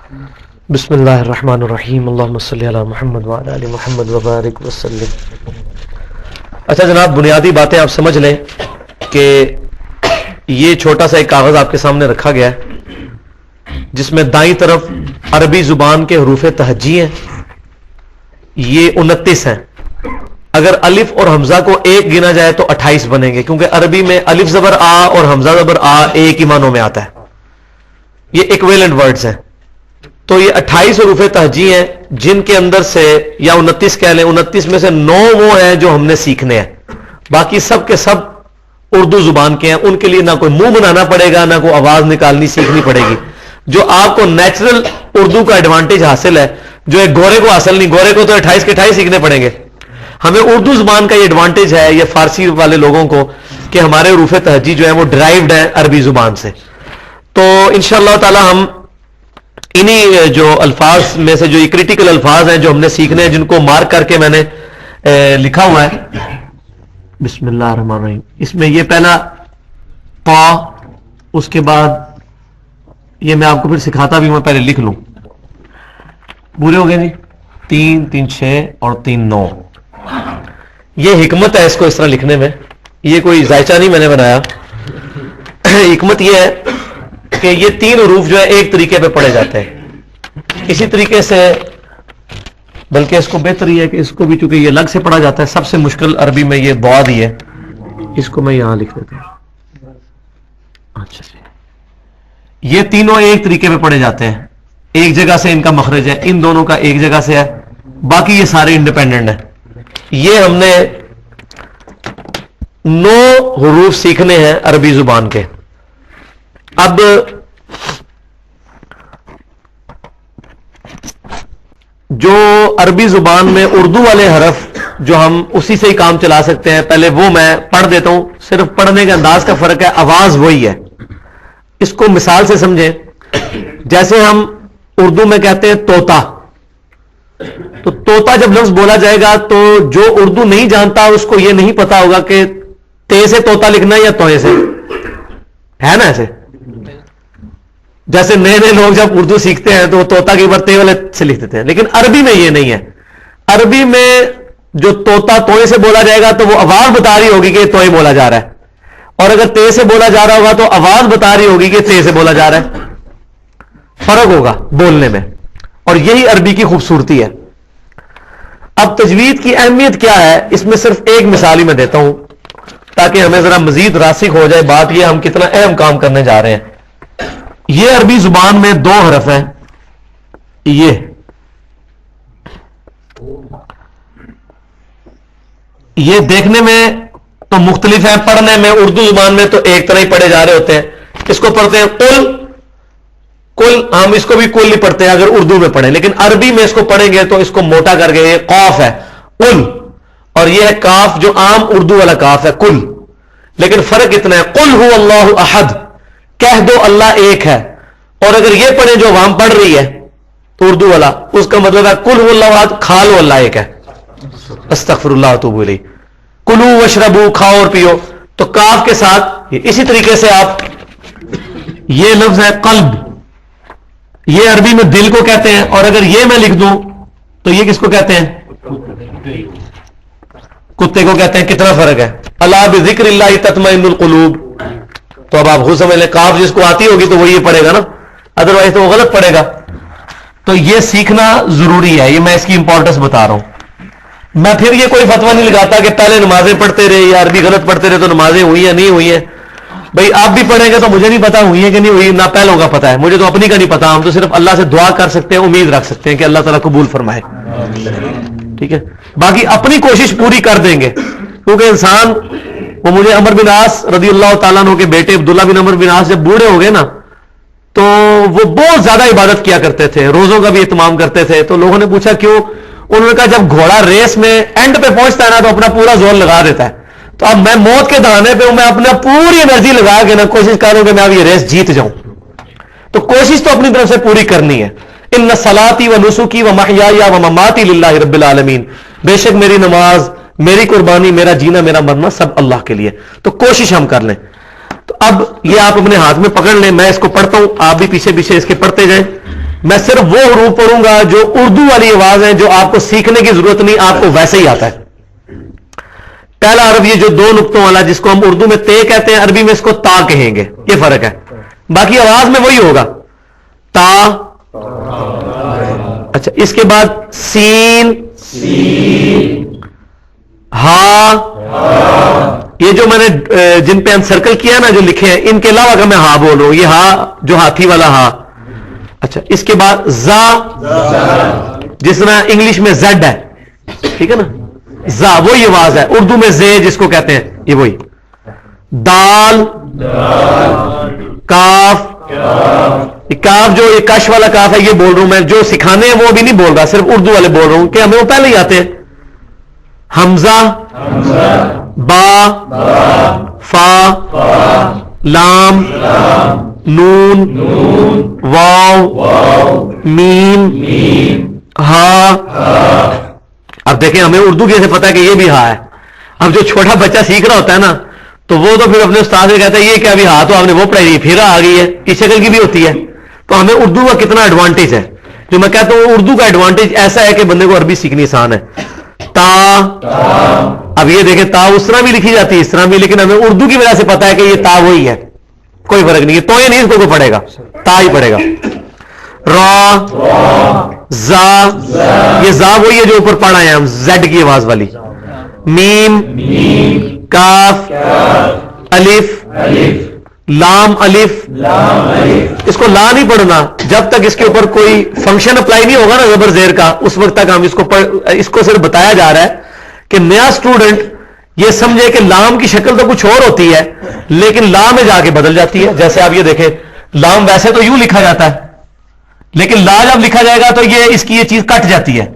بسم اللہ الرحمن الرحیم اللہم صلی علی محمد وعلی آل محمد وبارک وسلم. اچھا جناب، بنیادی باتیں آپ سمجھ لیں کہ یہ چھوٹا سا ایک کاغذ آپ کے سامنے رکھا گیا ہے جس میں دائیں طرف عربی زبان کے حروف تہجی ہیں، یہ 29 ہیں. اگر الف اور حمزہ کو ایک گنا جائے تو 28 بنیں گے، کیونکہ عربی میں الف زبر آ اور حمزہ زبر آ ایک ہی معنوں میں آتا ہے. یہ ایکویلنٹ ورڈز ہیں. تو یہ 28 حروف تہجی ہیں جن کے اندر سے، یا 29 کہہ لیں، 29 میں سے 9 وہ ہیں جو ہم نے سیکھنے ہیں. باقی سب کے سب اردو زبان کے ہیں. ان کے لیے نہ کوئی منہ بنانا پڑے گا، نہ کوئی آواز نکالنی سیکھنی پڑے گی. جو آپ کو نیچرل اردو کا ایڈوانٹیج حاصل ہے، جو ایک گورے کو حاصل نہیں. گورے کو تو 28 کے 28 سیکھنے پڑیں گے. ہمیں اردو زبان کا یہ ایڈوانٹیج ہے، یہ فارسی والے لوگوں کو، کہ ہمارے حروف تہجی جو ہیں وہ ڈرائیوڈ ہیں عربی زبان سے. تو انشاءاللہ تعالی ہم انہی جو الفاظ میں سے، جو یہ کریٹیکل الفاظ ہیں جو ہم نے سیکھنے ہیں، جن کو مارک کر کے میں نے لکھا ہوا ہے. بسم اللہ الرحمن الرحیم. اس میں یہ پہلا پا، اس کے بعد یہ میں آپ کو پھر سکھاتا بھی، میں پہلے لکھ لوں. پورے ہو گئے جی؟ 3 3 6 اور 3 9. یہ حکمت ہے اس کو اس طرح لکھنے میں. یہ کوئی ذائچہ نہیں میں نے بنایا. حکمت یہ ہے کہ یہ 3 حروف جو ہے ایک طریقے پہ پڑھے جاتے ہیں اسی طریقے سے. بلکہ اس کو بہتر یہ ہے کہ اس کو بھی، چونکہ یہ الگ سے پڑھا جاتا ہے، سب سے مشکل عربی میں یہ بعد ہی ہے. اس کو میں یہاں لکھ دیتا ہوں. اچھا جی، یہ تینوں ایک طریقے پہ پڑھے جاتے ہیں. ایک جگہ سے ان کا مخرج ہے، ان دونوں کا ایک جگہ سے ہے. باقی یہ سارے انڈیپینڈنٹ ہیں. یہ ہم نے 9 حروف سیکھنے ہیں عربی زبان کے. اب جو عربی زبان میں اردو والے حرف جو ہم اسی سے ہی کام چلا سکتے ہیں، پہلے وہ میں پڑھ دیتا ہوں. صرف پڑھنے کے انداز کا فرق ہے، آواز وہی ہے. اس کو مثال سے سمجھیں. جیسے ہم اردو میں کہتے ہیں طوطا، تو طوطا جب لفظ بولا جائے گا تو جو اردو نہیں جانتا اس کو یہ نہیں پتا ہوگا کہ تے سے طوطا لکھنا ہے یا توئے سے، ہے نا؟ ایسے جیسے نئے نئے لوگ جب اردو سیکھتے ہیں تو وہ طوطا کے اوپر تے والے سے لکھ دیتے ہیں. لیکن عربی میں یہ نہیں ہے. عربی میں جو طوطا توئے سے بولا جائے گا تو وہ آواز بتا رہی ہوگی کہ توئے بولا جا رہا ہے، اور اگر تے سے بولا جا رہا ہوگا تو آواز بتا رہی ہوگی کہ تے سے بولا جا رہا ہے. فرق ہوگا بولنے میں، اور یہی عربی کی خوبصورتی ہے. اب تجوید کی اہمیت کیا ہے، اس میں صرف ایک مثال ہی میں دیتا ہوں تاکہ ہمیں ذرا مزید راسخ ہو جائے بات، یہ ہم کتنا اہم کام کرنے جا رہے ہیں. یہ عربی زبان میں 2 حرف ہیں. یہ دیکھنے میں تو مختلف ہیں، پڑھنے میں اردو زبان میں تو ایک طرح ہی پڑھے جا رہے ہوتے ہیں. اس کو پڑھتے ہیں کل. ہم اس کو بھی کل ہی پڑھتے ہیں اگر اردو میں پڑھیں، لیکن عربی میں اس کو پڑھیں گے تو اس کو موٹا کر کے، یہ قاف ہے کل، اور یہ ہے کاف جو عام اردو والا کاف ہے کل. لیکن فرق اتنا ہے، قل هو اللہ احد، کہہ دو اللہ ایک ہے. اور اگر یہ پڑھیں جو عوام پڑھ رہی ہے تو اردو والا، اس کا مطلب ہے قل هو اللہ احد، کھا لو اللہ ایک ہے. استغفر اللہ واتوب الیہ. کلو واشربو، کھاؤ اور پیو. تو کاف کے ساتھ اسی طریقے سے آپ، یہ لفظ ہے قلب، یہ عربی میں دل کو کہتے ہیں. اور اگر یہ میں لکھ دوں تو یہ کس کو کہتے ہیں؟ کتے کو کہتے ہیں. کتنا فرق ہے. الا بذکر اللہ تطمئن القلوب. تو اب آپ خود سمجھ لیں، کاف جس کو آتی ہوگی تو وہ یہ پڑھے گا نا، ادروائز تو وہ غلط پڑھے گا. تو یہ سیکھنا ضروری ہے. یہ میں اس کی امپورٹنس بتا رہا ہوں. میں پھر یہ کوئی فتویٰ نہیں لگاتا کہ پہلے نمازیں پڑھتے رہے یا عربی غلط پڑھتے رہے تو نمازیں ہوئی ہیں نہیں ہوئی ہیں. بھائی آپ بھی پڑھیں گے تو مجھے نہیں پتا ہوئی ہے کہ نہیں ہوئی، نہ پہلوں کا پتا ہے، مجھے تو اپنی کا نہیں پتا. ہم تو صرف اللہ سے دعا کر سکتے ہیں، امید رکھ سکتے ہیں کہ اللہ تعالیٰ قبول فرمائے. ٹھیک ہے، باقی اپنی کوشش پوری کر دیں گے. کیونکہ انسان، وہ مجھے عمر بن عاص رضی اللہ تعالیٰ عنہ کے بیٹے عبداللہ بن عمر بن عاص جب بوڑھے ہو گئے نا تو وہ بہت زیادہ عبادت کیا کرتے تھے، روزوں کا بھی اہتمام کرتے تھے. تو لوگوں نے پوچھا کیوں؟ انہوں نے کہا جب گھوڑا ریس میں اینڈ پہ پہنچتا ہے نا تو اپنا پورا زور لگا دیتا ہے. تو اب میں موت کے دہانے پہ ہوں، میں اپنا پوری انرجی لگا کے نا کوشش کروں کہ میں اب یہ ریس جیت جاؤں. تو کوشش تو اپنی طرف سے پوری کرنی ہے. ان صلاتی و نسکی و محیای و مماتی للہ رب العالمین. بے شک میری نماز، میری قربانی، میرا جینا، میرا مرنا سب اللہ کے لیے. تو کوشش ہم کر لیں. تو اب یہ آپ اپنے ہاتھ میں پکڑ لیں. میں اس کو پڑھتا ہوں، آپ بھی پیچھے پیچھے اس کے پڑھتے جائیں. میں صرف وہ حروف پڑھوں گا جو اردو والی آواز ہے، جو آپ کو سیکھنے کی ضرورت نہیں، آپ کو ویسے ہی آتا ہے. پہلا حرف یہ جو دو نقطوں والا، جس کو ہم اردو میں تے کہتے ہیں، عربی میں اس کو تا کہیں گے، یہ فرق ہے. باقی آواز میں وہی ہوگا، تا. اچھا، اس کے بعد سین، ہا. یہ جو میں نے جن پہ سرکل کیا نا، جو لکھے ہیں، ان کے علاوہ اگر میں ہا بول رہا ہوں، یہ ہا جو ہاتھی والا ہا. اچھا، اس کے بعد زا، جس طرح انگلش میں زیڈ ہے، ٹھیک ہے نا، زا وہی آواز ہے. اردو میں زے جس کو کہتے ہیں، یہ وہی. دال، کاف. کاف جو یہ کش والا کاف ہے، یہ بول رہا ہوں میں، جو سکھانے ہیں وہ بھی نہیں بول رہا، صرف اردو والے بول رہا ہوں کہ ہمیں وہ پہلے ہی آتے ہیں. حمزہ، با، فا، لام، نون، واو، میم، ہا. اب دیکھیں ہمیں اردو کیسے پتا ہے کہ یہ بھی ہا ہے. اب جو چھوٹا بچہ سیکھ رہا ہوتا ہے نا، تو وہ تو پھر اپنے استاد سے کہتا ہے یہ کیا بھی ہا، تو آپ نے وہ پڑھائی پھر آ گئی ہے، اس شکل کی بھی ہوتی ہے. تو ہمیں اردو کا کتنا ایڈوانٹیج ہے. جو میں کہتا ہوں اردو کا ایڈوانٹیج ایسا ہے کہ بندے کو عربی سیکھنی آسان ہے. تا، اب یہ دیکھیں تا اس طرح بھی لکھی جاتی ہے، اس طرح بھی، لیکن ہمیں اردو کی وجہ سے پتا ہے کہ یہ تا وہی ہے، کوئی فرق نہیں ہے. تو یہ نہیں اس کو پڑھے گا، تا ہی پڑھے گا. را، زا، یہ زا وہی ہے جو اوپر پڑھا ہے ہم، زیڈ کی آواز والی. میم، کاف، الف، لام، الف. اس کو لا نہیں پڑھنا جب تک اس کے اوپر کوئی فنکشن اپلائی نہیں ہوگا نا زبر زیر کا، اس وقت تک ہم اس کو صرف بتایا جا رہا ہے کہ نیا اسٹوڈنٹ یہ سمجھے کہ لام کی شکل تو کچھ اور ہوتی ہے، لیکن لا میں جا کے بدل جاتی ہے. جیسے آپ یہ دیکھیں، لام ویسے تو یوں لکھا جاتا ہے، لیکن لا جب لکھا جائے گا تو یہ اس کی یہ چیز کٹ جاتی ہے.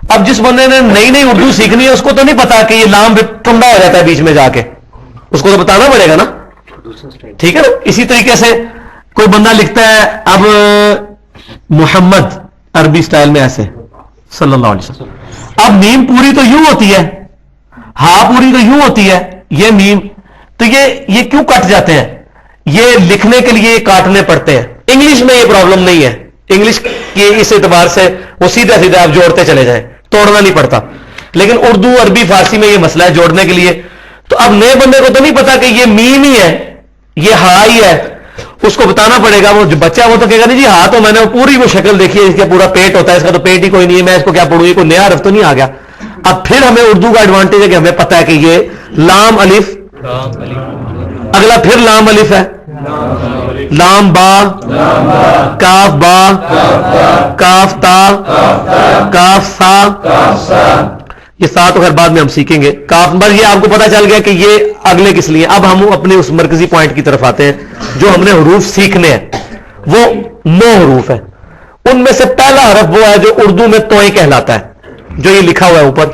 اب جس بندے نے نئی نئی اردو سیکھنی ہے، اس کو تو نہیں پتا کہ یہ لام ٹنڈا ہو جاتا ہے بیچ میں جا کے، اس کو تو بتانا پڑے گا نا، ٹھیک ہے نا. اسی طریقے سے کوئی بندہ لکھتا ہے اب محمد عربی سٹائل میں ایسے صلی اللہ علیہ وسلم، اب میم پوری تو یوں ہوتی ہے، ہا پوری تو یوں ہوتی ہے، یہ میم تو یہ کیوں کٹ جاتے ہیں؟ یہ لکھنے کے لیے کاٹنے پڑتے ہیں. انگلش میں یہ پرابلم نہیں ہے، انگلش کی اس اعتبار سے وہ سیدھا سیدھا آپ جوڑتے چلے جائیں، توڑنا نہیں پڑتا. لیکن اردو، عربی، فارسی میں یہ مسئلہ ہے جوڑنے کے لیے. تو اب نئے بندے کو تو نہیں پتا کہ یہ میم ہی ہے، یہ ہا ہی ہے، اس کو بتانا پڑے گا. وہ جو بچہ وہ تو کہے گا نہیں جی ہا تو میں نے پوری وہ شکل دیکھی ہے، اس کا پورا پیٹ ہوتا ہے، اس کا تو پیٹ ہی کوئی نہیں ہے، میں اس کو کیا پڑھوں، یہ کوئی نیا حرف تو نہیں آ گیا. اب پھر ہمیں اردو کا ایڈوانٹیج ہے کہ ہمیں پتا ہے کہ یہ لام الف، اگلا پھر لام الف ہے، لام با، کاف با، کاف تا، کاف سا. یہ سا تو خیر بعد میں ہم سیکھیں گے. کاف بس یہ آپ کو پتا چل گیا کہ یہ اگلے کس لیے. اب ہم اپنے اس مرکزی پوائنٹ کی طرف آتے ہیں جو ہم نے حروف سیکھنے ہیں. وہ 9 حروف ہیں. ان میں سے پہلا حرف وہ ہے جو اردو میں توئیں کہلاتا ہے، جو یہ لکھا ہوا ہے اوپر.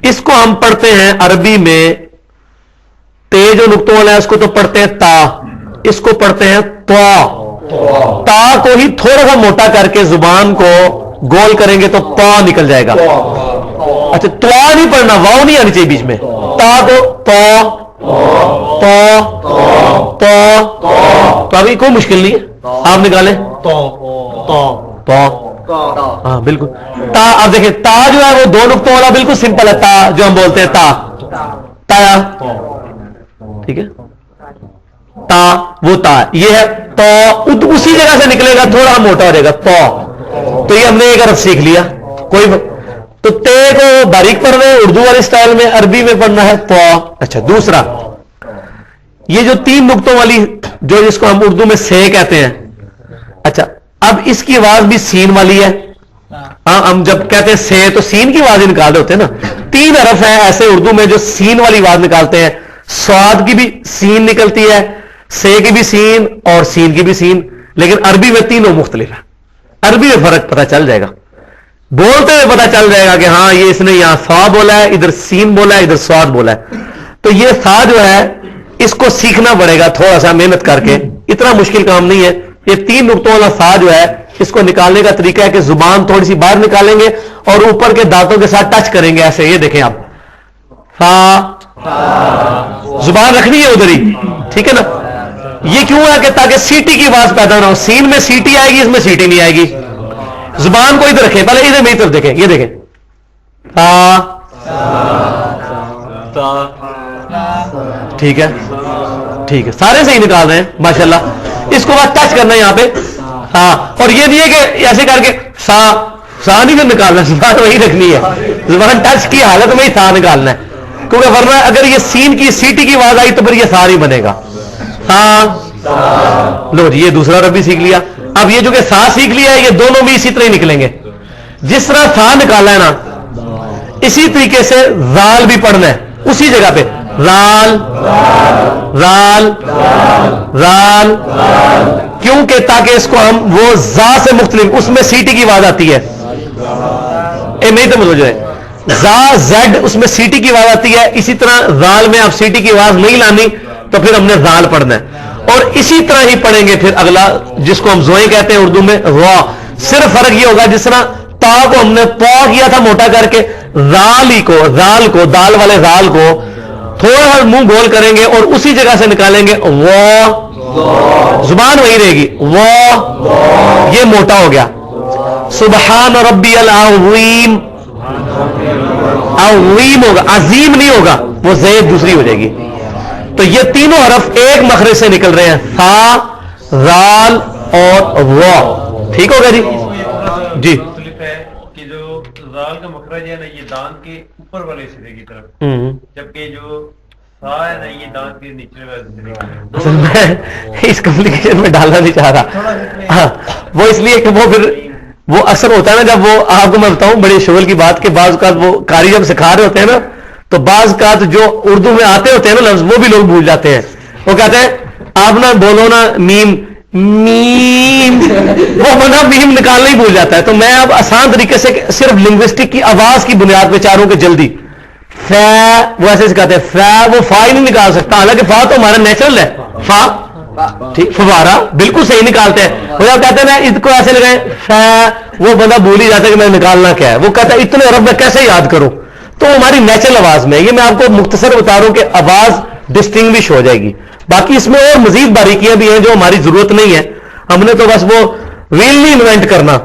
اس کو ہم پڑھتے ہیں عربی میں، تے جو نقطوں والا ہے اس کو تو پڑھتے ہیں تا، اس کو پڑھتے ہیں تا. تا کو ہی تھوڑا سا موٹا کر کے زبان کو گول کریں گے تو پا نکل جائے گا. اچھا، تو نہیں پڑھنا، واؤ نہیں آنی چاہیے بیچ میں. تا کو پا، پا، پا. تو ابھی کوئی مشکل نہیں ہے، آپ نکالیں پا. ہاں بالکل. تا، اب دیکھیں تا جو ہے وہ 2 نقطوں والا بالکل سمپل ہے. تا جو ہم بولتے ہیں تا، تایا، ٹھیک ہے. تا وہ تا یہ ہے. تو اسی جگہ سے نکلے گا، تھوڑا موٹا ہو جائے گا تو. تو یہ ہم نے ایک حرف سیکھ لیا. کوئی تو تے کو باریک پڑھنا ہے اردو والے سٹائل میں، عربی میں پڑھنا ہے تو. اچھا، دوسرا یہ جو 3 نقطوں والی جو جس کو ہم اردو میں سے کہتے ہیں. اچھا، اب اس کی آواز بھی سین والی ہے. ہاں، ہم جب کہتے ہیں سے تو سین کی آواز نکال ہوتے ہیں نا. 3 حرف ہیں ایسے اردو میں جو سین والی آواز نکالتے ہیں. سواد کی بھی سین نکلتی ہے، سے کی بھی سین اور سین کی بھی سین. لیکن عربی میں تینوں مختلف ہے. عربی میں فرق پتہ چل جائے گا، بولتے ہوئے پتہ چل جائے گا کہ ہاں یہ اس نے یہاں سا بولا ہے، ادھر سین بولا ہے، ادھر سواد بولا ہے. تو یہ سا جو ہے اس کو سیکھنا پڑے گا تھوڑا سا محنت کر کے، اتنا مشکل کام نہیں ہے. یہ 3 نقطوں والا سا جو ہے اس کو نکالنے کا طریقہ ہے کہ زبان تھوڑی سی باہر نکالیں گے اور اوپر کے دانتوں کے ساتھ ٹچ کریں گے ایسے. یہ دیکھیں آپ، سا، زبان رکھنی ہے ادھر ہی، ٹھیک ہے نا. یہ کیوں ہے کہ تاکہ سیٹی کی آواز پیدا نہ ہو. سین میں سیٹی آئے گی, اس میں سیٹی نہیں آئے گی. زبان کو ادھر رکھیں, پہلے ادھر میری طرف دیکھیں, یہ دیکھیں ٹھیک ہے, ٹھیک ہے, سارے صحیح نکال رہے ہیں ماشاءاللہ. اس کو بس ٹچ کرنا ہے یہاں پہ, ہاں. اور یہ نہیں ہے کہ ایسے کر کے سا نہیں پھر نکالنا, زبان وہی رکھنی ہے. زبان ٹچ کی حالت میں ہی سا نکالنا ہے, کیونکہ ورنہ اگر یہ سین کی سیٹی کی آواز آئی تو پھر یہ سا نہیں بنے گا. ہاں لو جی, یہ دوسرا رب بھی سیکھ لیا. اب یہ جو کہ سا سیکھ لیا ہے, یہ دونوں بھی اسی طرح ہی نکلیں گے. جس طرح سا نکالا ہے نا, اسی طریقے سے زال بھی پڑھنا ہے اسی جگہ پہ. رال رال رال, کیونکہ تاکہ اس کو ہم وہ زا سے مختلف, اس میں سیٹی کی آواز آتی ہے. نہیں تو مجھے زا زیڈ اس میں سیٹی کی آواز آتی ہے, اسی طرح زال میں آپ سیٹی کی آواز نہیں لانی تو پھر ہم نے زال پڑھنا ہے. اور اسی طرح ہی پڑھیں گے پھر اگلا جس کو ہم زوئیں کہتے ہیں اردو میں, را. صرف فرق یہ ہوگا جس طرح تا کو ہم نے پا کیا تھا موٹا کر کے, رال ہی کو, رال کو, دال والے رال کو تھوڑا منہ گول کریں گے اور اسی جگہ سے نکالیں گے وا, زبان وہی رہے گی وا, یہ موٹا ہو گیا. سبحان ربی العظیم, عظیم ہوگا, عظیم نہیں ہوگا, وہ زید دوسری ہو جائے گی. تو یہ تینوں حرف ایک مخرج سے نکل رہے ہیں, ثا, رال اور وا. ٹھیک ہوگا جی. جی کہ جو زال کا مخرج ہے نا یہ دانت کے اوپر والے سرے کی طرف, جبکہ جو ثا ہے نا یہ دانت کے نیچے والے سرے کی طرف. اصل میں اس کمپلیکیشن میں ڈالنا نہیں چاہ رہا, ہاں وہ اس لیے کہ وہ پھر وہ اثر ہوتا ہے نا, جب وہ آپ کو میں بتاؤں بڑے شغل کی بات کہ بعض اوقات وہ قاری جب سکھا رہے ہوتے ہیں نا, تو بعض اوقات جو اردو میں آتے ہوتے ہیں نا لفظ, وہ بھی لوگ بھول جاتے ہیں. وہ کہتے ہیں آپ نا بولو نا میم, میم, وہ بندہ میم نکالنا ہی بھول جاتا ہے. تو میں اب آسان طریقے سے صرف لنگوسٹک کی آواز کی بنیاد پہ چاہ رہا ہوں کہ جلدی فا, وہ ایسے سکھاتے ہیں فا, وہ فا ہی نہیں نکال سکتا, حالانکہ فا تو ہمارا نیچرل ہے. فا ٹھیک, فوارہ بالکل صحیح نکالتے ہیں. وہ جب کہتے ہیں نا اس کو ایسے لگائیں فا, وہ بندہ بھول ہی جاتا ہے کہ میں نکالنا کیا ہے. وہ کہتا ہے اتنے عرب میں کیسے یاد کروں. تو ہماری نیچرل آواز میں, یہ میں آپ کو مختصر بتا رہا ہوں کہ آواز ڈسٹنگوش ہو جائے گی. باقی اس میں اور مزید باریکیاں بھی ہیں جو ہماری ضرورت نہیں ہے. ہم نے تو بس وہ ویل نہیں انوینٹ کرنا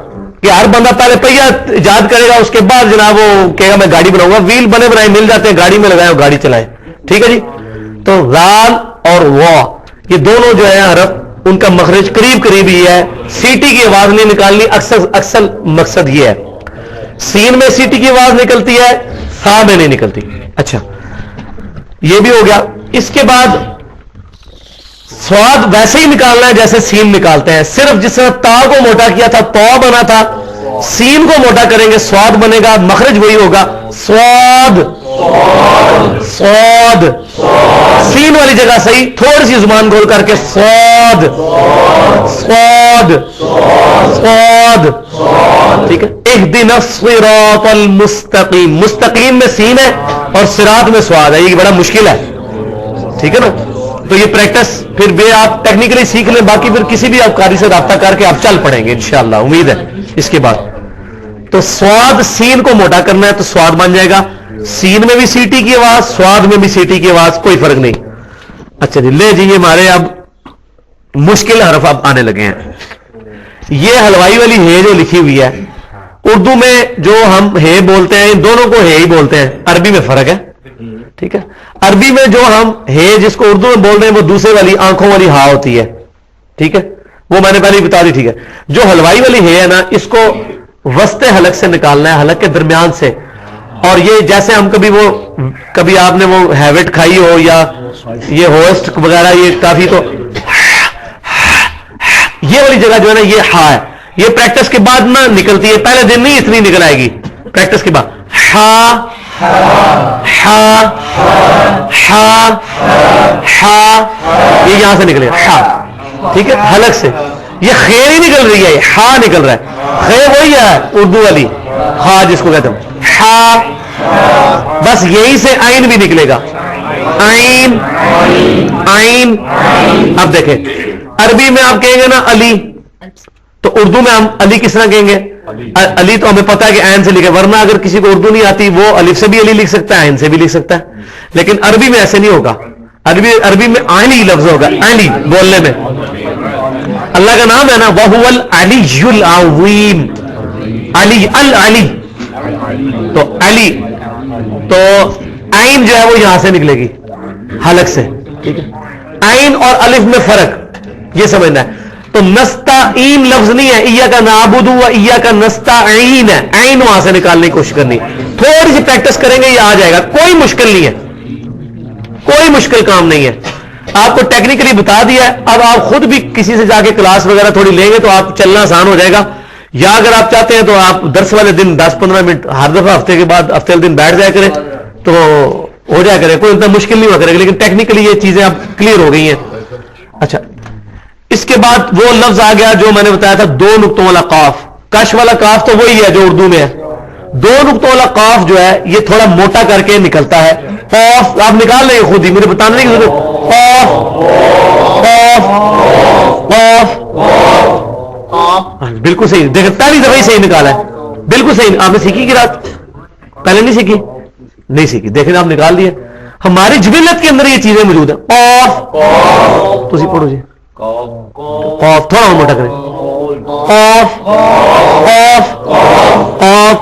کہ ہر بندہ پہلے پہیا ایجاد کرے گا, اس کے بعد جناب وہ کہے گا میں گاڑی بناؤں گا. ویل بنے بنائے مل جاتے ہیں, گاڑی میں لگائیں اور گاڑی چلائیں. ٹھیک ہے جی. تو رال اور وا یہ دونوں جو ہے حرف, ان کا مخرج قریب قریب ہی ہے. سیٹی کی آواز نہیں نکالنی, اکثر مقصد یہ ہے. سین میں سیٹی کی آواز نکلتی ہے, سا میں نہیں نکلتی. اچھا یہ بھی ہو گیا. اس کے بعد سواد ویسے ہی نکالنا ہے جیسے سین نکالتے ہیں, صرف جس طرح تا کو موٹا کیا تھا پا بنا تھا, سین کو موٹا کریں گے سواد بنے گا, مخرج وہی ہوگا سواد. سواد سین والی جگہ صحیح, تھوڑی سی زبان گول کر کے سواد سواد سواد. ٹھیک ہے. اہدنا الصراط المستقیم, مستقیم میں سین ہے اور صراط میں سواد ہے, یہ بڑا مشکل ہے. ٹھیک ہے نا. تو یہ پریکٹس پھر بھی آپ ٹیکنیکلی سیکھ لیں, باقی پھر کسی بھی آپ قاری سے رابطہ کر کے آپ چل پڑیں گے انشاءاللہ, امید ہے. اس کے بعد تو سواد سین کو موٹا کرنا ہے تو سواد بن جائے گا. سین میں بھی سیٹی کی آواز, سواد میں بھی سیٹی کی آواز, کوئی فرق نہیں. اچھا جی, لے جی, یہ ہمارے اب مشکل حرف اب آنے لگے ہیں. یہ حلوائی والی ہے جو لکھی ہوئی ہے, اردو میں جو ہم ہے بولتے ہیں, ان دونوں کو ہے ہی بولتے ہیں, عربی میں فرق ہے. ٹھیک ہے. عربی میں جو ہم ہے جس کو اردو میں بول رہے ہیں وہ دوسرے والی آنکھوں والی ہا ہوتی ہے. ٹھیک ہے, وہ میں نے پہلے ہی بتا دی. ٹھیک ہے. جو حلوائی والی ہے نا, اس کو وسط حلق سے نکالنا ہے, حلق کے درمیان سے. اور یہ جیسے ہم کبھی آپ نے وہ ہیوٹ کھائی ہو یا یہ ہوسٹ وغیرہ, یہ کافی, تو یہ والی جگہ جو ہے نا یہ ہا ہے. یہ پریکٹس کے بعد نہ نکلتی ہے, پہلے دن نہیں اتنی نکل آئے گی, پریکٹس کے بعد. ہا ہا ہا ہا, یہ یہاں سے نکلے گا ہا. ٹھیک ہے. حلق سے یہ خیر ہی نکل رہی ہے, ہا نکل رہا ہے. خیر وہی ہے اردو والی ہا جس کو کہتے ہیں ہا, بس یہی سے آئین بھی نکلے گا. آئین آئین. اب دیکھیں عربی میں آپ کہیں گے نا علی, تو اردو میں ہم علی کس طرح کہیں گے؟ علی تو ہمیں پتا ہے کہ عین سے لکھے, ورنہ اگر کسی کو اردو نہیں آتی وہ الف سے بھی علی لکھ سکتا ہے, عین سے بھی لکھ سکتا ہے. لیکن عربی میں ایسے نہیں ہوگا. عربی میں علی لفظ ہوگا، علی بولنے میں. اللہ کا نام ہے نا وَهُوَ الْعَلِيُّ الْعَظِيمُ، علی العلی، تو علی تو عین جو ہے وہ یہاں سے نکلے گی حلق سے، ٹھیک ہے. عین اور الف میں فرق یہ سمجھنا ہے. تو نستعین لفظ نہیں ہے، ایاک نعبد و ایاک نستعین ہے، عین وہاں سے نکالنے کی کوشش کرنی. تھوڑی سی پریکٹس کریں گے یہ آ جائے گا، کوئی مشکل نہیں ہے، کوئی مشکل کام نہیں ہے. آپ کو ٹیکنیکلی بتا دیا ہے. اب آپ خود بھی کسی سے جا کے کلاس وغیرہ تھوڑی لیں گے تو آپ چلنا آسان ہو جائے گا. یا اگر آپ چاہتے ہیں تو آپ درس والے دن 10-15 منٹ ہر دفعہ ہفتے کے بعد ہفتے والے دن بیٹھ جایا کریں تو ہو جایا کرے، کوئی اتنا مشکل نہیں ہوا کرے گا. لیکن ٹیکنیکلی یہ چیزیں اب کلیئر ہو گئی ہیں. اچھا، اس کے بعد وہ لفظ آ گیا جو میں نے بتایا تھا 2 نقطوں والا قاف. کش والا قاف تو وہی ہے جو اردو میں ہے. 2 نقطوں والا قاف جو ہے یہ تھوڑا موٹا کر کے نکلتا ہے. قاف آپ نکال لیں خود ہی، مجھے بتانے کی ضرورت. قاف قاف قاف، بالکل صحیح. دیکھیں پہلی دفعہ ہی صحیح نکالا ہے، بالکل صحیح. آپ نے سیکھی کی رات پہلے نہیں سیکھی؟ نہیں سیکھی. دیکھیں آپ نکال دیے. ہماری جبلت کے اندر یہ چیزیں موجود ہیں. قاف، تو اسی پڑھو جی. قاف تھوڑا اور موٹا کریں. قاف قاف قاف.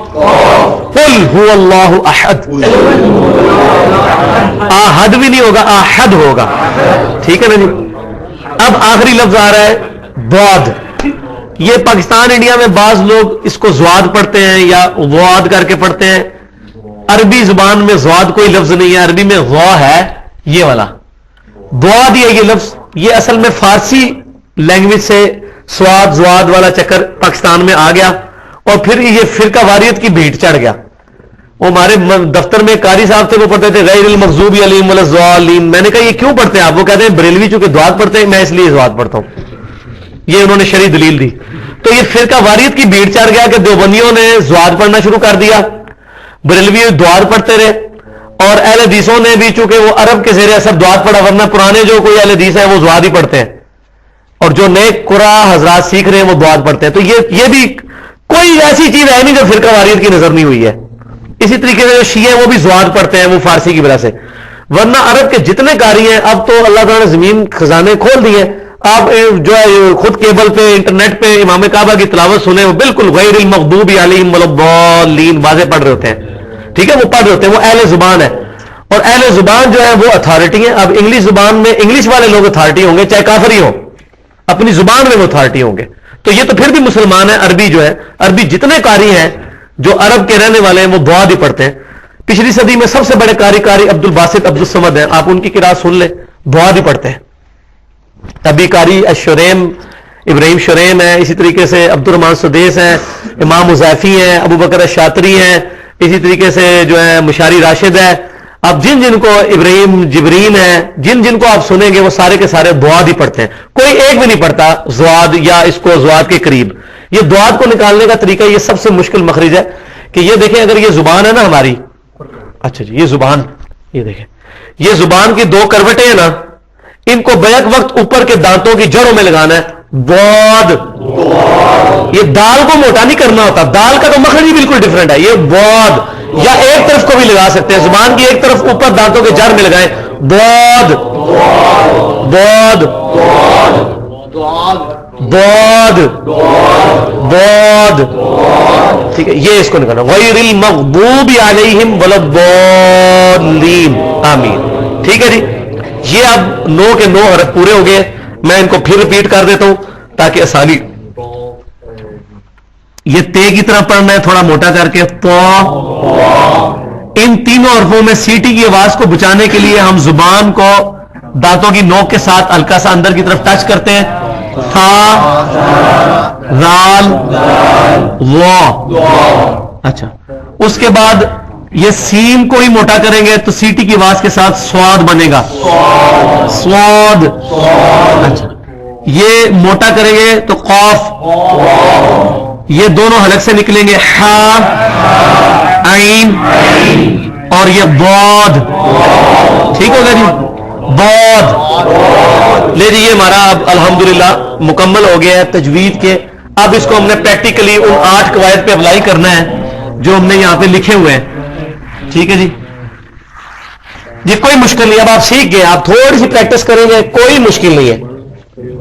قل هو اللہ احد، احد بھی نہیں ہوگا، احد ہوگا. ٹھیک ہے نا جی. اب آخری لفظ آ رہا ہے ضاد. یہ پاکستان انڈیا میں بعض لوگ اس کو زواد پڑھتے ہیں یا واد کر کے پڑھتے ہیں. عربی زبان میں زواد کوئی لفظ نہیں ہے، عربی میں غا ہے یہ والا. ضاد یہ لفظ یہ اصل میں فارسی لینگویج سے سواد زواد والا چکر پاکستان میں آ گیا اور پھر یہ فرقہ واریت کی بھیٹ چڑھ گیا. وہ ہمارے دفتر میں قاری صاحب تھے، وہ پڑھتے تھے غیر المغضوب علیہم ولا الضالین. میں نے کہا یہ کیوں پڑھتے ہیں آپ؟ وہ کہتے ہیں بریلوی چونکہ دعات پڑھتے ہیں میں اس لیے دعات پڑھتا ہوں. یہ انہوں نے شرعی دلیل دی. تو یہ فرقہ واریت کی بھیڑ چڑھ گیا کہ دیوبندیوں نے زواد پڑھنا شروع کر دیا، بریلوی دعات پڑھتے رہے، اور اہل حدیثوں نے بھی چونکہ وہ عرب کے زیر اثر دعات پڑھا، ورنہ پرانے جو کوئی اہل حدیث ہیں وہ زواد ہی پڑھتے ہیں، اور جو نئے قرآ حضرات سیکھ رہے ہیں وہ دعات پڑھتے ہیں. تو یہ بھی کوئی ایسی چیز ہے نہیں جو فرقہ واریت کی نظر نہیں ہوئی ہے. اسی طریقے سے جو شیعہ وہ بھی زواد پڑھتے ہیں، وہ فارسی کی وجہ سے. ورنہ عرب کے جتنے قاری ہیں اب تو اللہ تعالیٰ نے زمین خزانے کھول دیے. آپ جو ہے خود کیبل پہ انٹرنیٹ پہ امام کعبہ کی تلاوت سنیں، وہ بالکل غیر المغضوب علیہم ولا الضالین واضح پڑھ رہے ہوتے ہیں. ٹھیک ہے، وہ پڑھ رہے ہوتے ہیں، وہ اہل زبان ہے. اور اہل زبان جو ہے وہ اتھارٹی ہیں. اب انگلش زبان میں انگلش والے لوگ اتھارٹی ہوں گے، چاہے کافر ہی ہو، اپنی زبان میں وہ اتھارٹی ہوں گے. تو یہ تو پھر بھی مسلمان ہے. عربی جو ہے، عربی جتنے قاری ہیں جو عرب کے رہنے والے ہیں وہ ضاد ہی پڑھتے ہیں. پچھلی صدی میں سب سے بڑے قاری عبد الباسط عبد الصمد ہیں. آپ ان کی قرات سن لیں، ضاد ہی پڑھتے ہیں. ابھی قاری الشریم ابراہیم شریم ہے، اسی طریقے سے عبد الرحمان سدیس ہیں، امام مضافی ہیں، ابو بکر الشاطری ہیں، اسی طریقے سے جو ہے مشاری راشد ہے. اب جن کو ابراہیم جبرین ہے، جن کو آپ سنیں گے وہ سارے کے سارے ضاد ہی پڑھتے ہیں. کوئی ایک بھی نہیں پڑھتا ضاد یا اس کو ضاد کے قریب. یہ ضاد کو نکالنے کا طریقہ یہ سب سے مشکل مخرج ہے کہ یہ دیکھیں اگر یہ زبان ہے نا ہماری، اچھا جی یہ زبان، یہ دیکھیں یہ زبان کی 2 کروٹیں ہیں نا، ان کو بیک وقت اوپر کے دانتوں کی جڑوں میں لگانا ہے. ضاد، یہ دال کو موٹا نہیں کرنا ہوتا، دال کا تو مخرج ہی بالکل ڈفرنٹ ہے. یہ ضاد، یا ایک طرف کو بھی لگا سکتے ہیں، زبان کی ایک طرف اوپر دانتوں کے جڑ میں لگائیں. ضاد ضاد ضاد ضاد. ٹھیک ہے، یہ اس کو نکالنا. غیر المغضوب علیہم ولا الضالین، آمین. ٹھیک ہے جی. یہ اب 9 کے 9 حرف پورے ہو گئے. میں ان کو پھر ریپیٹ کر دیتا ہوں تاکہ آسانی. یہ تے کی طرح پڑھنا ہے تھوڑا موٹا کر کے. ان تینوں حرفوں میں سیٹی کی آواز کو بچانے کے لیے ہم زبان کو دانتوں کی نوک کے ساتھ ہلکا سا اندر کی طرف ٹچ کرتے ہیں. تھا، رال، وا. اچھا، اس کے بعد یہ سین کو ہی موٹا کریں گے تو سیٹی کی آواز کے ساتھ سواد بنے گا. سواد. اچھا، یہ موٹا کریں گے تو قاف. یہ دونوں حلق سے نکلیں گے. ہا، عین، اور یہ ضاد. ٹھیک ہوگا جی، ضاد. لے جی، یہ ہمارا اب الحمدللہ مکمل ہو گیا ہے تجوید کے. اب اس کو ہم نے پریکٹیکلی ان 8 قواعد پہ اپلائی کرنا ہے جو ہم نے یہاں پہ لکھے ہوئے ہیں. ٹھیک ہے جی. جی کوئی مشکل نہیں، اب آپ سیکھ گئے، آپ تھوڑی سی پریکٹس کریں گے، کوئی مشکل نہیں ہے،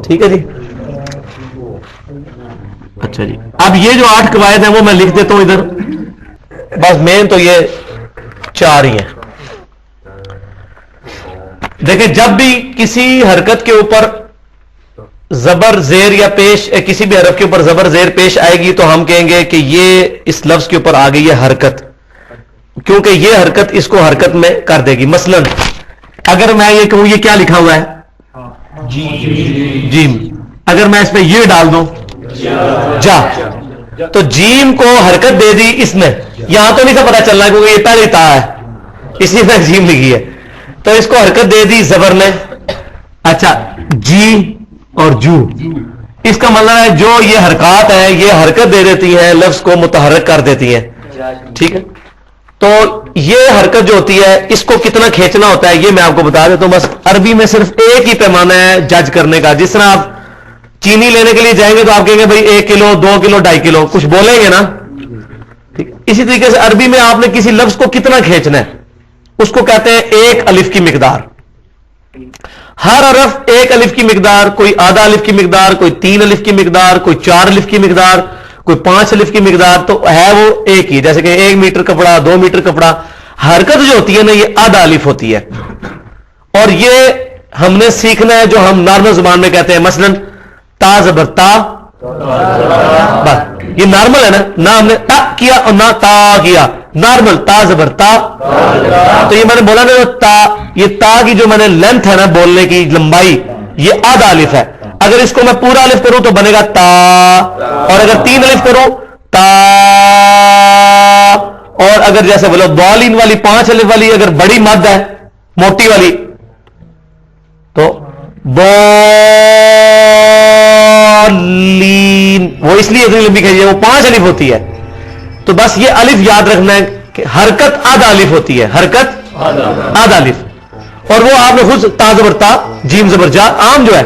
ٹھیک ہے جی. اچھا جی، اب یہ جو 8 قواعد ہیں وہ میں لکھ دیتا ہوں ادھر، بس مین تو یہ 4 ہی ہیں. دیکھیں جب بھی کسی حرکت کے اوپر زبر زیر یا پیش، کسی بھی حرف کے اوپر زبر زیر پیش آئے گی تو ہم کہیں گے کہ یہ اس لفظ کے اوپر آ گئی ہے حرکت، کیونکہ یہ حرکت اس کو حرکت میں کر دے گی. مثلا اگر میں یہ کہوں یہ کیا لکھا ہوا ہے جیم، اگر میں اس پہ یہ ڈال دوں جا، تو جیم کو حرکت دے دی اس میں، یہاں تو نہیں تھا پتا چلنا کیونکہ یہ پہلے تا ہے اسی میں جیم لکھی ہے، تو اس کو حرکت دے دی زبر نے. اچھا جی اور جو، اس کا مطلب ہے جو یہ حرکات ہیں یہ حرکت دے دیتی ہیں، لفظ کو متحرک کر دیتی ہیں، ٹھیک ہے. تو یہ حرکت جو ہوتی ہے اس کو کتنا کھینچنا ہوتا ہے یہ میں آپ کو بتا دیتا ہوں. بس عربی میں صرف ایک ہی پیمانہ ہے جج کرنے کا. جس طرح آپ چینی لینے کے لیے جائیں گے تو آپ کہیں گے بھائی 1 کلو 2 کلو 2.5 کلو کچھ بولیں گے نا، ٹھیک. اسی طریقے سے عربی میں آپ نے کسی لفظ کو کتنا کھینچنا ہے اس کو کہتے ہیں 1 الف کی مقدار. ہر حرف 1 الف کی مقدار، کوئی آدھا الف کی مقدار، کوئی 3 الف کی مقدار، کوئی 4 الف کی مقدار، کوئی 5 الف کی مقدار، تو ہے وہ ایک ہی. جیسے کہ 1 میٹر کپڑا، 2 میٹر کپڑا. حرکت جو ہوتی ہے نا یہ آدھا الف ہوتی ہے، اور یہ ہم نے سیکھنا ہے جو ہم نارمل زبان میں کہتے ہیں. مثلا تا زبر تا، بس یہ نارمل ہے نا، نہ ہم نے تا کیا اور نہ تا کیا، نارمل تا زبر تا. تو یہ میں نے بولا نا تا، یہ تا کی جو میں نے لینتھ ہے نا بولنے کی لمبائی یہ آدھا الف ہے. اگر اس کو میں پورا الف کروں تو بنے گا تا، اور اگر 3 الف کروں تا، اور اگر جیسے بولو بالین والی 5 الف والی اگر بڑی مد ہے موٹی والی تو بالین، وہ اس لیے اتنی لمبی کہی ہے وہ 5 الف ہوتی ہے. تو بس یہ الف یاد رکھنا ہے کہ حرکت آدھا الف ہوتی ہے، حرکت آدھا الف. اور وہ آپ نے خود تا زبر تا جیم زبر جا عام جو ہے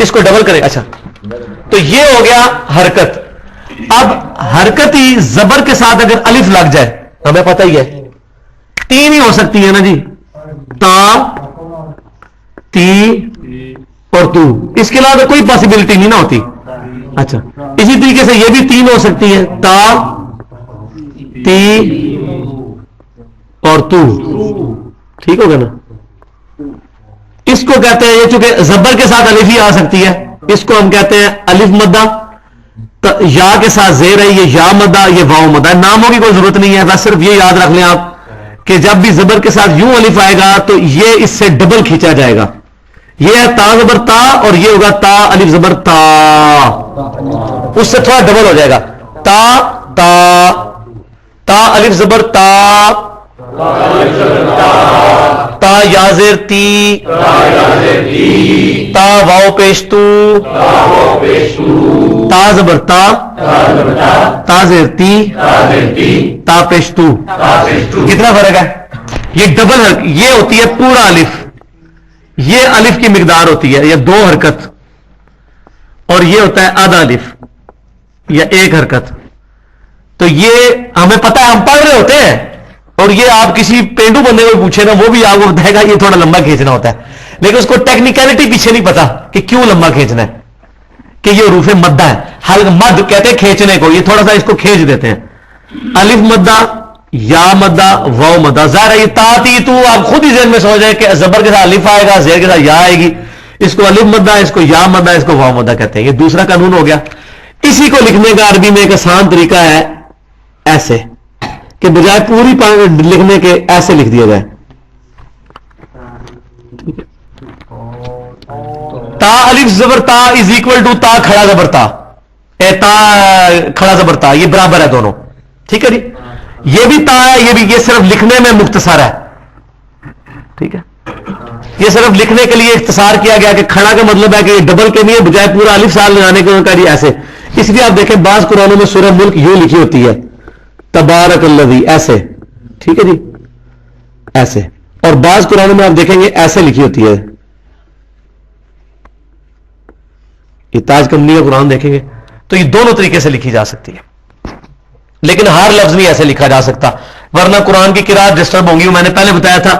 اس کو ڈبل کرے. اچھا تو یہ ہو گیا حرکت. اب حرکت ہی زبر کے ساتھ اگر الف لگ جائے ہمیں پتہ ہی ہے 3 ہی ہو سکتی ہے نا جی، تا تی اور تو، اس کے علاوہ کوئی پاسبلٹی نہیں نہ ہوتی. اچھا اسی طریقے سے یہ بھی 3 ہو سکتی ہیں، تا تی اور تو، ٹھیک ہوگا نا. اس کو کہتے ہیں، یہ چونکہ زبر کے ساتھ الف ہی آ سکتی ہے اس کو ہم کہتے ہیں الف مدہ. یا کے ساتھ زیر ہے یہ یا مدہ، یہ واو مدہ. ناموں کی کوئی ضرورت نہیں ہے، بس صرف یہ یاد رکھ لیں آپ کہ جب بھی زبر کے ساتھ یوں الف آئے گا تو یہ اس سے ڈبل کھینچا جائے گا. یہ ہے تا زبر تا اور یہ ہوگا تا الف زبر تا، اس سے تھوڑا ڈبل ہو جائے گا. تا تا تا الف زبر تا، تا یا زیر تی، تا واو پیش تو، تا زبر تا، تا زیر تی، تا پیش تو. کتنا فرق ہے؟ یہ ڈبل حرکت، یہ ہوتی ہے پورا الف، یہ الف کی مقدار ہوتی ہے، یہ 2 حرکت، اور یہ ہوتا ہے آدھا الف یا 1 حرکت. تو یہ ہمیں پتہ ہے، ہم پڑھ رہے ہوتے ہیں، اور یہ آپ کسی پینڈو بندے کو پوچھے نا وہ بھی آپ کو بتائے گا یہ تھوڑا لمبا کھینچنا ہوتا ہے، لیکن اس کو ٹیکنیکلٹی پیچھے نہیں پتا کہ کیوں لمبا کھینچنا ہے، کہ یہ حروف مدہ ہے. حلق مد کہتے ہیں کھینچنے کو، یہ تھوڑا سا اس کو کھینچ دیتے ہیں. الف مدہ، یا مدہ، واو مدہ. ظاہر ہے یہ تا تی تو آپ خود ہی ذہن میں سمجھ جائیں کہ زبر کے ساتھ الف آئے گا، زیر کے ساتھ یا آئے گی، اس کو الف مدہ، اس کو یا مدہ، اس کو واو مدہ کہتے ہیں. یہ دوسرا قانون ہو گیا. اسی کو لکھنے کا عربی میں ایک آسان طریقہ ہے، ایسے کہ بجائے پوری لکھنے کے ایسے لکھ دیا جائے. تا الف زبر تا از اکول ٹو تا کھڑا زبر تا، تا کھڑا زبر تا، یہ برابر ہے دونوں، ٹھیک ہے جی. یہ بھی تا ہے، یہ بھی، یہ صرف لکھنے میں مختصر ہے، ٹھیک ہے. یہ صرف لکھنے کے لیے اختصار کیا گیا کہ کھڑا کا مطلب ہے کہ یہ ڈبل کے لیے بجائے پورا الف سال لگانے کے کا جی ایسے. اس لیے آپ دیکھیں بعض قرآنوں میں سورہ ملک یوں لکھی ہوتی ہے تبارک الذی، ایسے، ٹھیک ہے جی، ایسے. اور بعض قرآنوں میں آپ دیکھیں گے ایسے لکھی ہوتی ہے. یہ تاج کمنی کا قرآن دیکھیں گے تو یہ دونوں طریقے سے لکھی جا سکتی ہے، لیکن ہر لفظ نہیں ایسے لکھا جا سکتا ورنہ قرآن کی قرات ڈسٹرب ہوں گی. میں نے پہلے بتایا تھا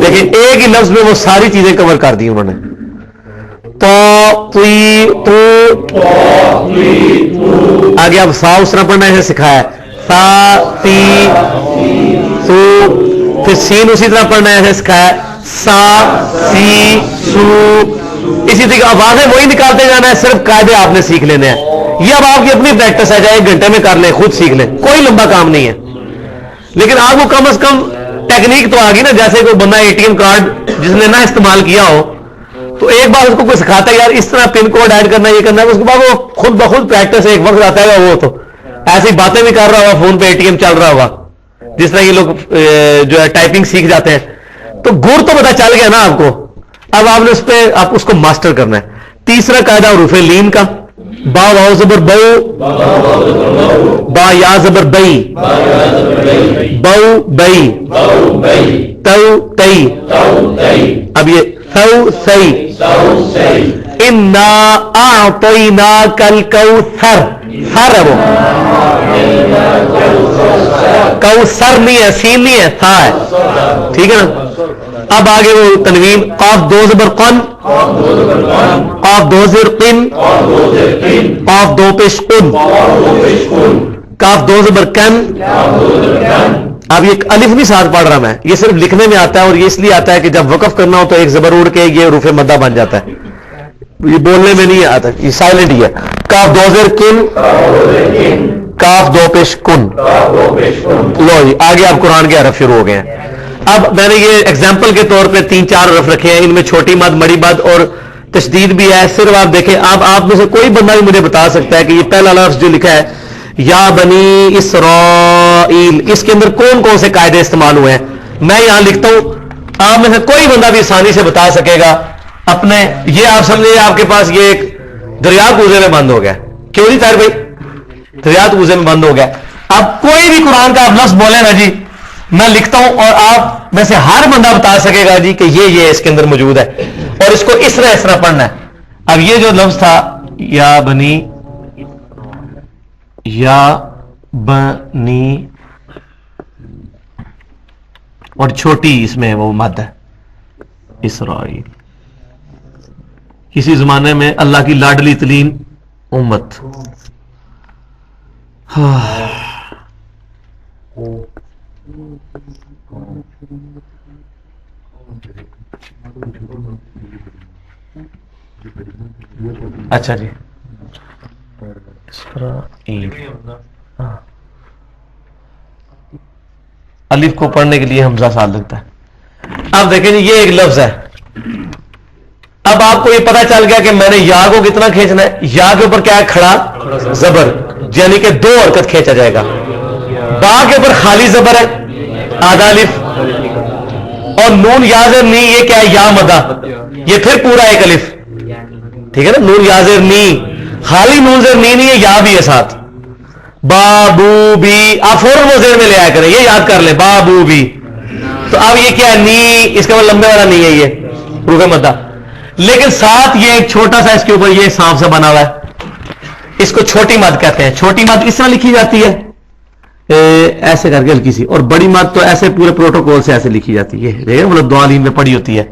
دیکھیں ایک ہی لفظ میں وہ ساری چیزیں کور کر دی انہوں نے. تو آگے اب سا اس طرح پڑھنا ہے سکھایا ہے, سا تی سو, پھر سین اسی طرح پڑھنا ہے سکھایا ہے, سا سی سو. اسی طریقے آوازیں وہی نکالتے جانا ہے, صرف قاعدے آپ نے سیکھ لینے ہیں. یہ اب آپ کی اپنی پریکٹس ہے, جائے 1 گھنٹے میں کر لیں, خود سیکھ لیں, کوئی لمبا کام نہیں ہے. لیکن آپ کو کم از کم ٹیکنیک تو آ گئی نا. جیسے کوئی بندہ ATM کارڈ جس نے نہ استعمال کیا ہو تو ایک بار اس کو کوئی سکھاتا ہے یار اس طرح پن کوڈ ایڈ کرنا, یہ کرنا ہے, اس کے بعد وہ خود بخود پریکٹس ایک وقت آتا ہے. وہ تو ایسی باتیں بھی کر رہا ہوگا, فون پہ ATM چل رہا ہوگا, جس طرح یہ لوگ جو ہے ٹائپنگ سیکھ جاتے ہیں. تو گر تو پتا چل گیا نا آپ کو. اب آپ نے اس پہ آپ اس کو ماسٹر کرنا ہے. تیسرا قاعدہ حروف لین کا, با واو زبر بو, با یا زبر بئی, بو بئی, تو تئی. اب یہ ثو سی, انا اعطیناک الکوثر, سر ہے وہ, کوثر نہیں ہے, سین نہیں ہے, تھا ہے. ٹھیک ہے نا. اب آگے وہ تنوین, قاف 2 زبر قن, قاف 2 زبر قن, قاف 2 پیش قن, کاف 2 زبر کن. اب یہ الف نہیں ساتھ پڑھ رہا میں, یہ صرف لکھنے میں آتا ہے, اور یہ اس لیے آتا ہے کہ جب وقف کرنا ہو تو ایک زبر اڑ کے یہ حروف مدہ بن جاتا ہے, یہ بولنے میں نہیں آتا, یہ سائلنٹ ہی ہے. کاف 2 زبر کن, کاف 2 پیش کن. لو جی آگے آپ قرآن کے حرف شروع ہو گئے ہیں. اب میں نے یہ ایگزامپل کے طور پہ 3-4 حرف رکھے ہیں, ان میں چھوٹی مد, بڑی مد اور تشدید بھی ہے. صرف آپ دیکھیں, آپ میں سے کوئی بندہ بھی مجھے بتا سکتا ہے کہ یہ پہلا لفظ جو لکھا ہے یا بنی اسرائیل, اس کے اندر کون کون سے قاعدے استعمال ہوئے ہیں. میں یہاں لکھتا ہوں, آپ میں سے کوئی بندہ بھی آسانی سے بتا سکے گا اپنے. یہ آپ سمجھے آپ کے پاس یہ ایک دریا کوزے میں بند ہو گیا. کیوں نہیں طاہر بھائی, دریا کوزے میں بند ہو گیا. اب کوئی بھی قرآن کا آپ لفظ بولے نا جی, میں لکھتا ہوں اور آپ میں سے ہر بندہ بتا سکے گا جی کہ یہ اس کے اندر موجود ہے, اور اس کو اس طرح پڑھنا ہے. اب یہ جو لفظ تھا یا بنی, یا بنی, اور چھوٹی اس میں وہ مد ہے اسرائیل. کسی زمانے میں اللہ کی لاڈلی ترین امت. اچھا جی, الف کو پڑھنے کے لیے حمزہ ساتھ لگتا ہے. اب دیکھیں جی یہ ایک لفظ ہے. اب آپ کو یہ پتا چل گیا کہ میں نے یا کو کتنا کھینچنا ہے. یا کے اوپر کیا ہے, کھڑا زبر, یعنی کہ 2 حرکت کھینچا جائے گا. با کے اوپر خالی زبر ہے, آدھا الف, اور نون یا زیر نی, یہ کیا ہے یا مدہ, یہ پھر پورا ایک الف. ٹھیک ہے نا, نون یا زیر نی, خالی نون زیر نی نہیں ہے, یا بھی ہے ساتھ. بابو بھی, آپ فوراً وہ زیر میں لے آیا کریں, یہ یاد کر لیں بابو بھی. تو اب یہ کیا ہے, نی, اس کے بعد لمبے والا نہیں ہے یہ حروف مدہ, لیکن ساتھ یہ ایک چھوٹا سا اس کے اوپر یہ سانپ سے بنا ہوا ہے, اس کو چھوٹی مد کہتے ہیں. چھوٹی مد اس طرح لکھی جاتی ہے ایسے کر کے ہلکی سی, اور بڑی مد تو ایسے پورے پروٹوکول سے ایسے لکھی جاتی ہے, مطلب 2 علیم میں پڑی ہوتی ہے.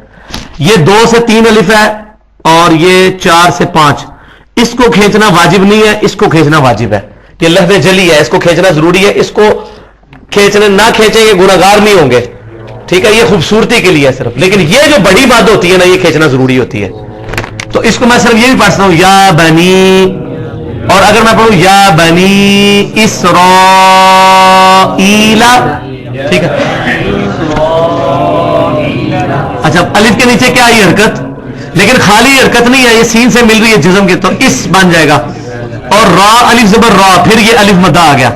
یہ 2 سے 3 الف ہے, اور یہ 4 سے 5. اس کو کھینچنا واجب نہیں ہے, اس کو کھینچنا واجب ہے. یہ لفظ جلی ہے, اس کو کھینچنا ضروری ہے. اس کو کھینچنے نہ کھینچیں گے گناہگار نہیں ہوں گے. ٹھیک ہے, یہ خوبصورتی کے لیے ہے صرف, لیکن یہ جو بڑی بات ہوتی ہے نا, یہ کھینچنا ضروری ہوتی ہے. تو اس کو میں صرف یہ بھی پڑھتا ہوں یا بنی, اور اگر میں پڑھوں یا بنی اسرائیل, ٹھیک ہے. اچھا, الف کے نیچے کیا یہ حرکت, لیکن خالی حرکت نہیں ہے, یہ سین سے مل رہی ہے جزم کے, تو اس بن جائے گا. اور را, الف زبر را, پھر یہ الف مدہ آ گیا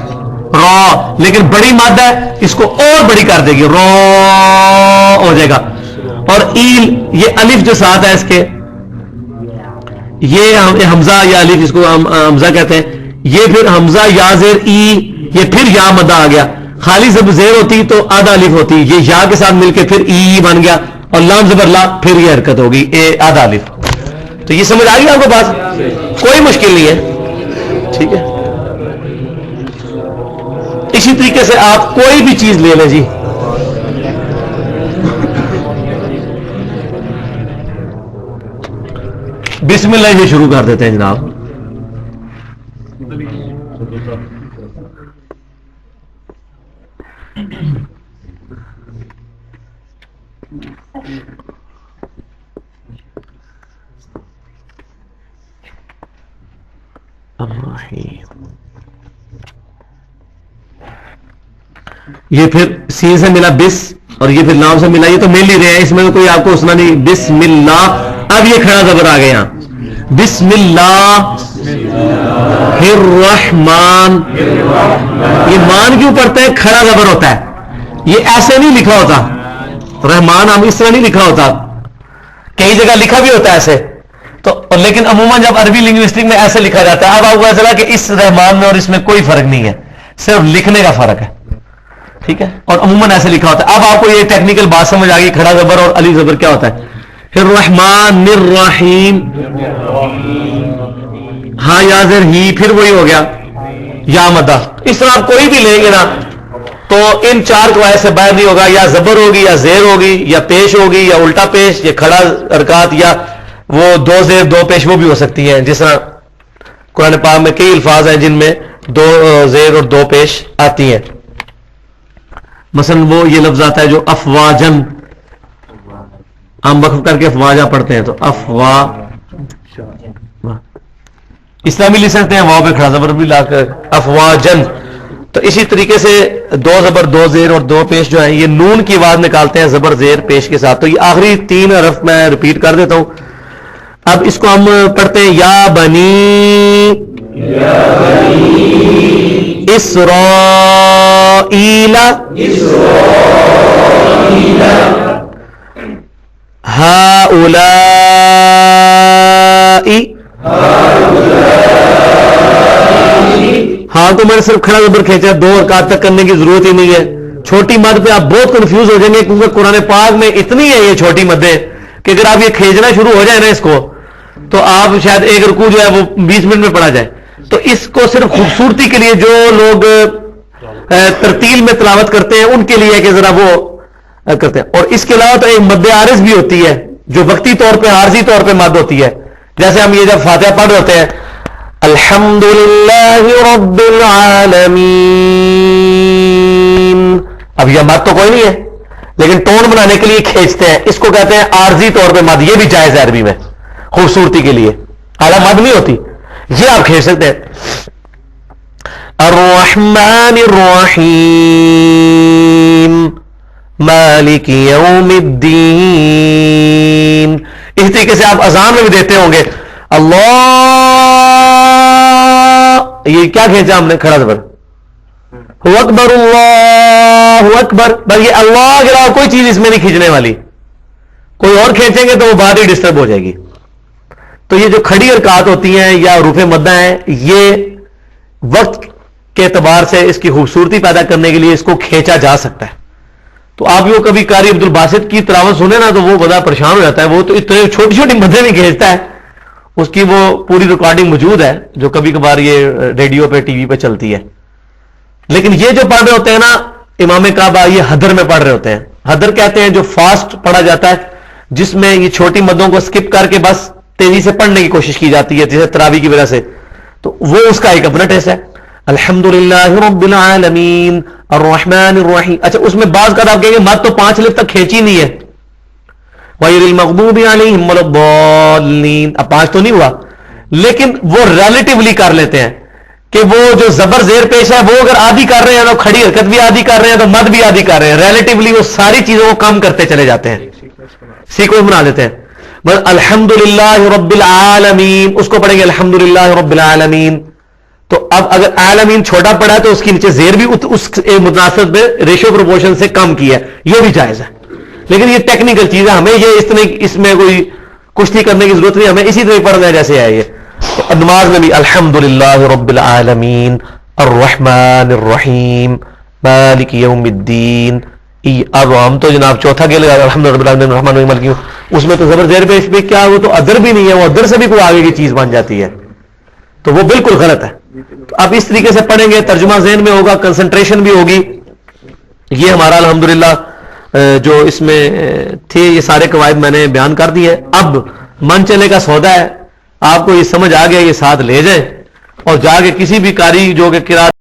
را, لیکن بڑی مد ہے, اس کو اور بڑی کر دے گی, را ہو جائے گا. اور ایل, یہ الف جو ساتھ ہے اس کے, یہ حمزہ یا الف, اس کو حمزہ کہتے ہیں. یہ پھر حمزہ یا زیر ای, یہ پھر یا مدہ آ گیا. خالی زب زیر ہوتی تو آدھا الف ہوتی, یہ یا کے ساتھ مل کے پھر ای بن گیا, اور لام زبر لا, پھر یہ حرکت ہوگی آدھا الف. تو یہ سمجھ آ گئی آپ کو بات, کوئی مشکل نہیں ہے. ٹھیک ہے, اسی طریقے سے آپ کوئی بھی چیز لے لیں جی, بسم اللہ سے شروع کر دیتے ہیں جناب. یہ پھر سین سے ملا بس اور یہ پھر نام سے ملا, یہ تو مل ہی رہے ہیں, اس میں تو کوئی آپ کو اسنا نہیں. بسم اللہ, اب یہ کھڑا زبر آ گیا, بسم اللہ الرحمن. یہ مان کیوں پڑھتے ہیں؟ کھڑا زبر ہوتا ہے, یہ ایسے نہیں لکھا ہوتا. رحمان ہم اس طرح نہیں لکھا ہوتا, کئی جگہ لکھا بھی ہوتا ہے ایسے تو, لیکن عموماً جب عربی لنگوسٹک میں ایسے لکھا جاتا ہے. اب آپ کو ایسا لگا کہ اس رحمان میں اور اس میں کوئی فرق نہیں ہے, صرف لکھنے کا فرق ہے, ٹھیک ہے, اور عموماً ایسے لکھا ہوتا ہے. اب آپ کو یہ ٹیکنیکل بات سمجھ آ گئی, کھڑا زبر اور علی زبر کیا ہوتا ہے. پھر رحمان الرحیم, ہاں یا زر ہی, پھر وہی ہو گیا یا مدہ. اس طرح آپ کوئی بھی لیں گے نا تو ان چار قواعد سے باہر نہیں ہوگا. یا زبر ہوگی, یا زیر ہوگی, یا پیش ہوگی, یا الٹا پیش, یا کھڑا حرکات, یا وہ دو زیر دو پیش وہ بھی ہو سکتی ہیں. جس طرح قرآن پاک میں کئی الفاظ ہیں جن میں دو زیر اور دو پیش آتی ہیں. مثلا وہ یہ لفظ آتا ہے جو افواجن, ہم وقف کر کے افواجہ پڑھتے ہیں تو افواہ, اس طرح بھی لکھ سکتے ہیں واو پہ کھڑا زبر بھی لا کر افواجن. تو اسی طریقے سے دو زبر دو زیر اور دو پیش جو ہیں یہ نون کی آواز نکالتے ہیں زبر زیر پیش کے ساتھ. تو یہ آخری تین حرف میں ریپیٹ کر دیتا ہوں. اب اس کو ہم پڑھتے ہیں یا بنی اسرائیل ہؤلاء. ہاں تو میں نے صرف کھڑا زبر کھینچا, دو حرکات تک کرنے کی ضرورت ہی نہیں ہے. چھوٹی مد پہ آپ بہت کنفیوز ہو جائیں گے کیونکہ قرآن پاک میں اتنی ہے یہ چھوٹی مدیں کہ اگر آپ یہ کھینچنا شروع ہو جائے نا اس کو تو آپ شاید ایک رکوع جو ہے وہ 20 منٹ میں پڑھا جائے. تو اس کو صرف خوبصورتی کے لیے جو لوگ ترتیل میں تلاوت کرتے ہیں ان کے لیے کہ ذرا وہ کرتے ہیں. اور اس کے علاوہ تو ایک مد عارض بھی ہوتی ہے جو وقتی طور پہ عارضی طور پہ مد ہوتی ہے. جیسے ہم یہ جب فاتحہ پڑھ رہے ہوتے ہیں الحمدللہ رب العالمین, اب یہ مد تو کوئی نہیں ہے لیکن ٹون بنانے کے لیے کھینچتے ہیں, اس کو کہتے ہیں عارضی طور پہ مد. یہ بھی جائز ہے عربی میں خوبصورتی کے لیے, اعلیٰ مد نہیں ہوتی, یہ آپ کھینچ سکتے ہیں. الرحمن الرحیم مالک یوم الدین. اس طریقے سے آپ اذان میں بھی دیتے ہوں گے اللہ, یہ کیا کھینچا ہم نے کھڑا زبر, اکبر اللہ اکبر. بس یہ اللہ کے علاوہ کوئی چیز اس میں نہیں کھینچنے والی, کوئی اور کھینچیں گے تو وہ بات ہی ڈسٹرب ہو جائے گی. تو یہ جو کھڑی حرکات ہوتی ہیں یا رفع مدہ ہیں یہ وقت کے اعتبار سے اس کی خوبصورتی پیدا کرنے کے لیے اس کو کھینچا جا سکتا ہے. تو آپ جو کبھی قاری عبد الباسط کی تلاوت سنے نا تو وہ بڑا پریشان ہو جاتا ہے, وہ تو اتنے چھوٹی چھوٹی مدیں نہیں کھینچتا ہے. اس کی وہ پوری ریکارڈنگ موجود ہے جو کبھی کبھار یہ ریڈیو پہ ٹی وی پہ چلتی ہے. لیکن یہ جو پڑھ رہے ہوتے ہیں نا امام کعبہ, یہ حدر میں پڑھ رہے ہوتے ہیں. حدر کہتے ہیں جو فاسٹ پڑھا جاتا ہے جس میں یہ چھوٹی مدوں کو سکپ کر کے بس تیزی سے پڑھنے کی کوشش کی جاتی ہے جیسے تراویح کی وجہ سے. تو وہ اس کا ایک اپنا ٹیسٹ ہے. الحمدللہ رب العالمین الرحمن الرحیم. اچھا اس میں بعض کا آپ کہیں گے مد تو 5 الف تک کھینچی نہیں ہے, غیر المغضوب علیہم ولا الضالین, اب 5 تو نہیں ہوا, لیکن وہ ریلیٹیولی کر لیتے ہیں کہ وہ جو زبر زیر پیش ہے وہ اگر آدھی کر رہے ہیں تو کھڑی حرکت بھی آدھی کر رہے ہیں تو مد بھی آدھی کر رہے ہیں. ریلیٹیولی وہ ساری چیزوں کو کم کرتے چلے جاتے ہیں, سیکوینس بنا لیتے ہیں. بس الحمدللہ رب العالمین اس کو پڑھیں گے الحمدللہ رب العالمین. تو اب اگر عالمین چھوٹا پڑا تو اس کے نیچے زیر بھی اس مناسب میں ریشو پروپورشن سے کم کیا ہے, یہ بھی جائز ہے. لیکن یہ ٹیکنیکل چیز ہے, ہمیں یہ اس میں کوئی کشتی کرنے کی ضرورت نہیں, ہمیں اسی طرح پڑھنا ہے جیسے ہے. یہ نماز میں بھی الحمدللہ رب العالمین الرحمن الرحیم مالک یوم الدین. اب ہم تو جناب چوتھا کے لگا الحمد رب العالمین الرحمن الرحیم مالک یوم, اس میں تو زبر زیر پیش بھی کیا, وہ تو ادر بھی نہیں ہے, وہ ادر سے بھی کوئی آگے کی چیز بن جاتی ہے, تو وہ بالکل غلط ہے. تو اب اس طریقے سے پڑھیں گے, ترجمہ ذہن میں ہوگا, کنسنٹریشن بھی ہوگی. یہ ہمارا الحمدللہ جو اس میں تھے یہ سارے قواعد میں نے بیان کر دیے. اب من چلے کا سودا ہے آپ کو یہ سمجھ آ گیا، یہ ساتھ لے جائیں اور جا کے کسی بھی قاری جو کہ قرات